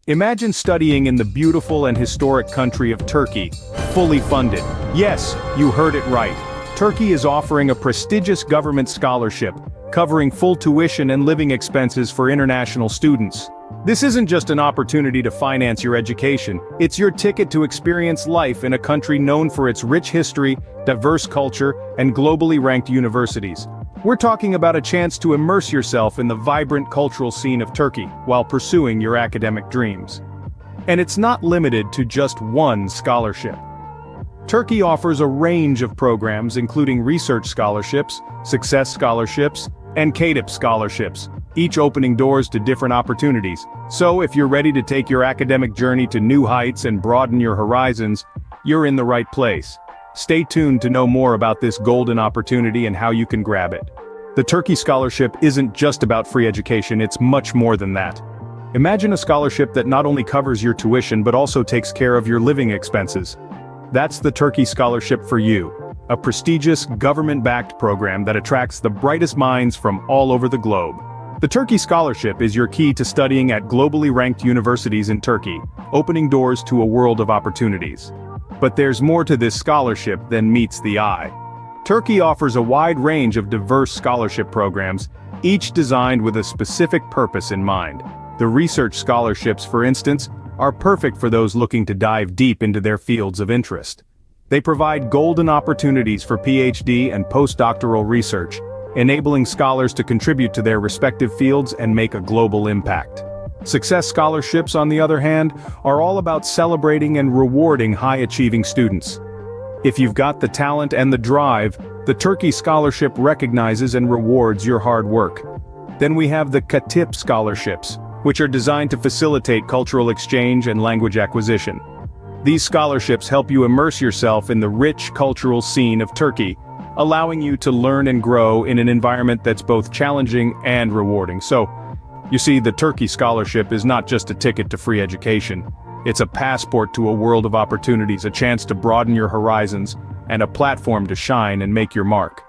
Imagine studying in the beautiful and historic country of Turkey, fully funded. Yes, you heard it right. Turkey is offering a prestigious government scholarship, covering full tuition and living expenses for international students. This isn't just an opportunity to finance your education, it's your ticket to experience life in a country known for its rich history, diverse culture, and globally ranked universities. We're talking about a chance to immerse yourself in the vibrant cultural scene of Turkey while pursuing your academic dreams. And it's not limited to just one scholarship. Turkey offers a range of programs including research scholarships, success scholarships, and CADIP scholarships, each opening doors to different opportunities. So if you're ready to take your academic journey to new heights and broaden your horizons, you're in the right place. Stay tuned to know more about this golden opportunity and how you can grab it. The Turkey Scholarship isn't just about free education, it's much more than that. Imagine a scholarship that not only covers your tuition but also takes care of your living expenses. That's the Turkey Scholarship for you, a prestigious government-backed program that attracts the brightest minds from all over the globe. The Turkey Scholarship is your key to studying at globally ranked universities in Turkey, opening doors to a world of opportunities. But there's more to this scholarship than meets the eye. Turkey offers a wide range of diverse scholarship programs, each designed with a specific purpose in mind. The research scholarships, for instance, are perfect for those looking to dive deep into their fields of interest. They provide golden opportunities for PhD and postdoctoral research, enabling scholars to contribute to their respective fields and make a global impact. Success scholarships, on the other hand, are all about celebrating and rewarding high-achieving students. If you've got the talent and the drive, the Turkey Scholarship recognizes and rewards your hard work. Then we have the CADIP scholarships, which are designed to facilitate cultural exchange and language acquisition. These scholarships help you immerse yourself in the rich cultural scene of Turkey, allowing you to learn and grow in an environment that's both challenging and rewarding. So, you see, the Turkey Scholarship is not just a ticket to free education. It's a passport to a world of opportunities, a chance to broaden your horizons, and a platform to shine and make your mark.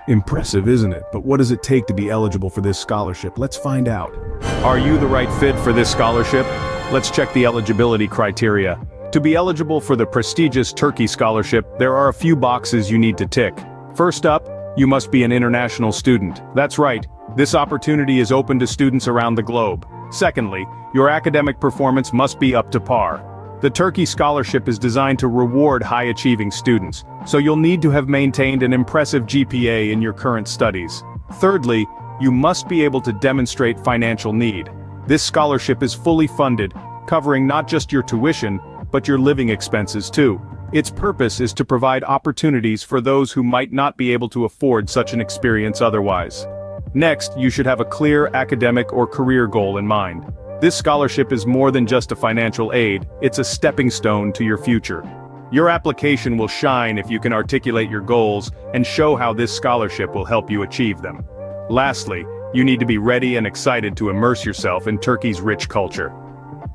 Impressive, isn't it? But what does it take to be eligible for this scholarship? Let's find out. Are you the right fit for this scholarship? Let's check the eligibility criteria. To be eligible for the prestigious Turkey Scholarship, there are a few boxes you need to tick. First up, you must be an international student. That's right. This opportunity is open to students around the globe. Secondly, your academic performance must be up to par. The Turkey Scholarship is designed to reward high-achieving students, so you'll need to have maintained an impressive GPA in your current studies. Thirdly, you must be able to demonstrate financial need. This scholarship is fully funded, covering not just your tuition, but your living expenses too. Its purpose is to provide opportunities for those who might not be able to afford such an experience otherwise. Next, you should have a clear academic or career goal in mind. This scholarship is more than just a financial aid, it's a stepping stone to your future. Your application will shine if you can articulate your goals and show how this scholarship will help you achieve them. Lastly, you need to be ready and excited to immerse yourself in Turkey's rich culture.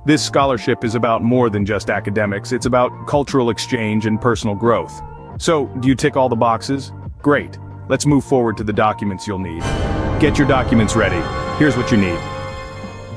This scholarship is about more than just academics, it's about cultural exchange and personal growth. So, do you tick all the boxes? Great. Let's move forward to the documents you'll need. Get your documents ready. Here's what you need.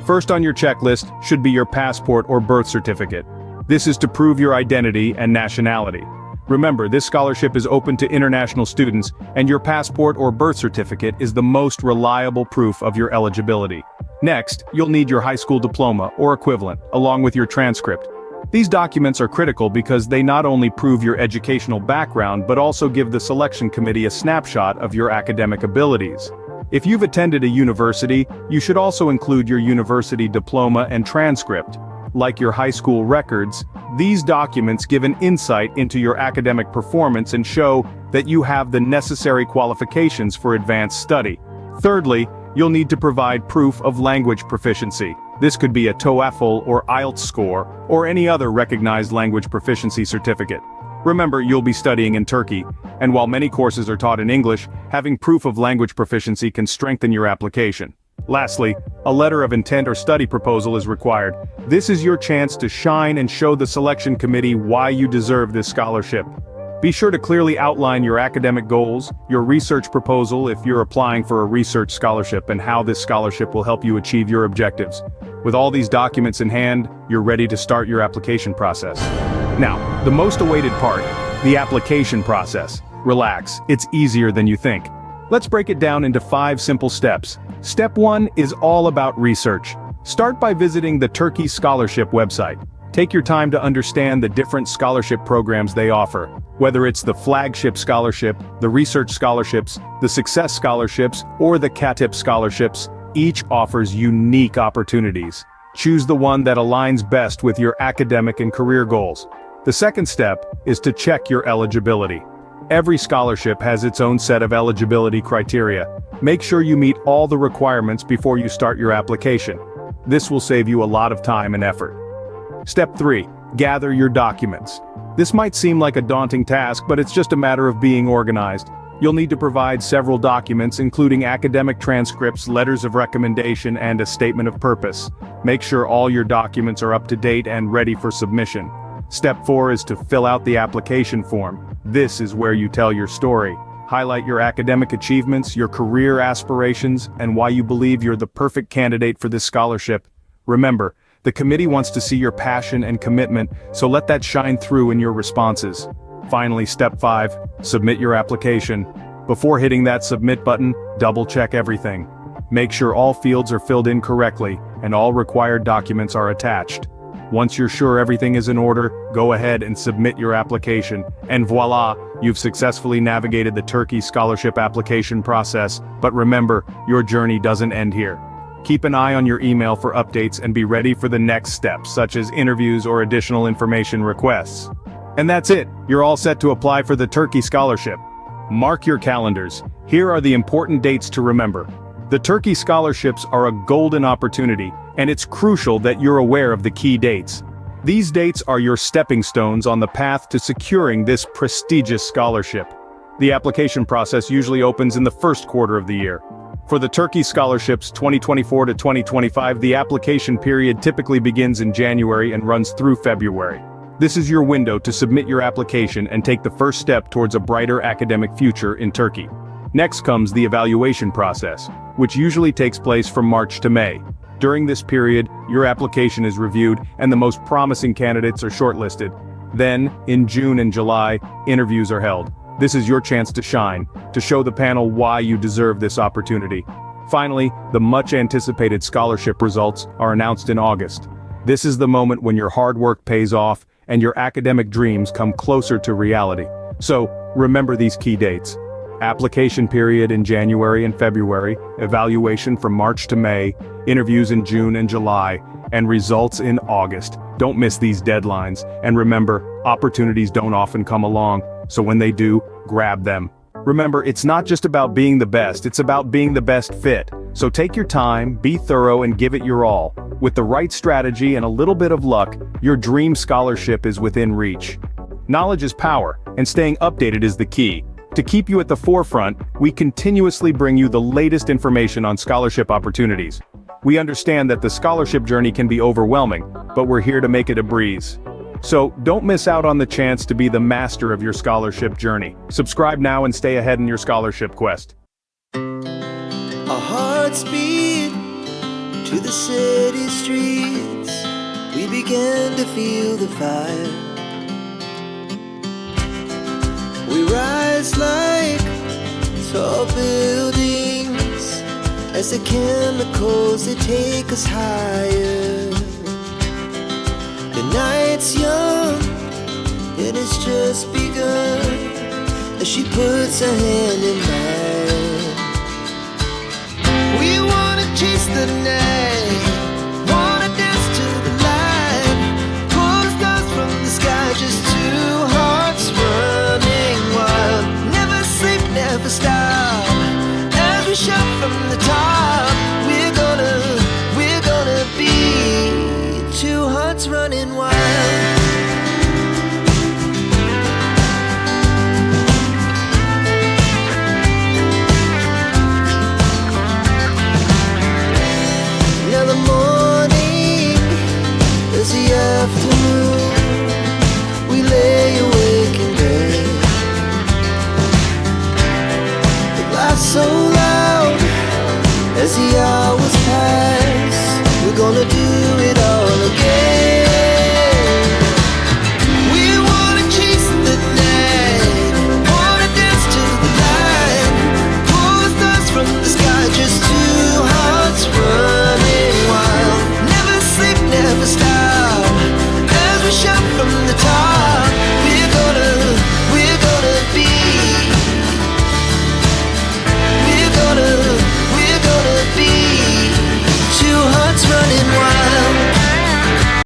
First on your checklist should be your passport or birth certificate. This is to prove your identity and nationality. Remember, this scholarship is open to international students, and your passport or birth certificate is the most reliable proof of your eligibility. Next, you'll need your high school diploma or equivalent, along with your transcript. These documents are critical because they not only prove your educational background but also give the selection committee a snapshot of your academic abilities. If you've attended a university, you should also include your university diploma and transcript. Like your high school records, these documents give an insight into your academic performance and show that you have the necessary qualifications for advanced study. Thirdly, you'll need to provide proof of language proficiency. This could be a TOEFL or IELTS score, or any other recognized language proficiency certificate. Remember, you'll be studying in Turkey, and while many courses are taught in English, having proof of language proficiency can strengthen your application. Lastly, a letter of intent or study proposal is required. This is your chance to shine and show the selection committee why you deserve this scholarship. Be sure to clearly outline your academic goals, your research proposal if you're applying for a research scholarship, and how this scholarship will help you achieve your objectives. With all these documents in hand, you're ready to start your application process. Now, the most awaited part, the application process. Relax, it's easier than you think. Let's break it down into 5 simple steps. Step 1 is all about research. Start by visiting the Turkish Scholarship website. Take your time to understand the different scholarship programs they offer. Whether it's the flagship scholarship, the research scholarships, the success scholarships, or the CATIP scholarships, each offers unique opportunities. Choose the one that aligns best with your academic and career goals. The second step is to check your eligibility. Every scholarship has its own set of eligibility criteria. Make sure you meet all the requirements before you start your application. This will save you a lot of time and effort. Step 3. Gather your documents. This might seem like a daunting task, but it's just a matter of being organized. You'll need to provide several documents, including academic transcripts, letters of recommendation, and a statement of purpose. Make sure all your documents are up to date and ready for submission. Step 4 is to fill out the application form. This is where you tell your story. Highlight your academic achievements, your career aspirations, and why you believe you're the perfect candidate for this scholarship. Remember, the committee wants to see your passion and commitment, so let that shine through in your responses. Finally, step 5, submit your application. Before hitting that submit button, double-check everything. Make sure all fields are filled in correctly, and all required documents are attached. Once you're sure everything is in order, go ahead and submit your application, and voila, you've successfully navigated the Turkish scholarship application process. But remember, your journey doesn't end here. Keep an eye on your email for updates and be ready for the next steps, such as interviews or additional information requests. And that's it, you're all set to apply for the Turkish Scholarship. Mark your calendars. Here are the important dates to remember. The Turkish Scholarships are a golden opportunity, and it's crucial that you're aware of the key dates. These dates are your stepping stones on the path to securing this prestigious scholarship. The application process usually opens in the first quarter of the year. For the Turkish Scholarships 2024 to 2025, the application period typically begins in January and runs through February. This is your window to submit your application and take the first step towards a brighter academic future in Turkey. Next comes the evaluation process, which usually takes place from March to May. During this period, your application is reviewed and the most promising candidates are shortlisted. Then, in June and July, interviews are held. This is your chance to shine, to show the panel why you deserve this opportunity. Finally, the much-anticipated scholarship results are announced in August. This is the moment when your hard work pays off and your academic dreams come closer to reality. So, remember these key dates. Application period in January and February, evaluation from March to May, interviews in June and July, and results in August. Don't miss these deadlines, and remember, opportunities don't often come along, so when they do, grab them. Remember, it's not just about being the best, it's about being the best fit. So take your time, be thorough, and give it your all. With the right strategy and a little bit of luck, your dream scholarship is within reach. Knowledge is power, and staying updated is the key. To keep you at the forefront, we continuously bring you the latest information on scholarship opportunities. We understand that the scholarship journey can be overwhelming, but we're here to make it a breeze. So, don't miss out on the chance to be the master of your scholarship journey. Subscribe now and stay ahead in your scholarship quest. Our hearts beat to the city streets. We began to feel the fire. We rise like tall buildings as the chemicals, they take us higher. The night's young, it has just begun, as she puts her hand in mine. We wanna chase the night, wanna dance to the light, pull the stars from the sky, just two hearts running wild. Never sleep, never stop, as we shout from the top. We're gonna be two hearts running wild.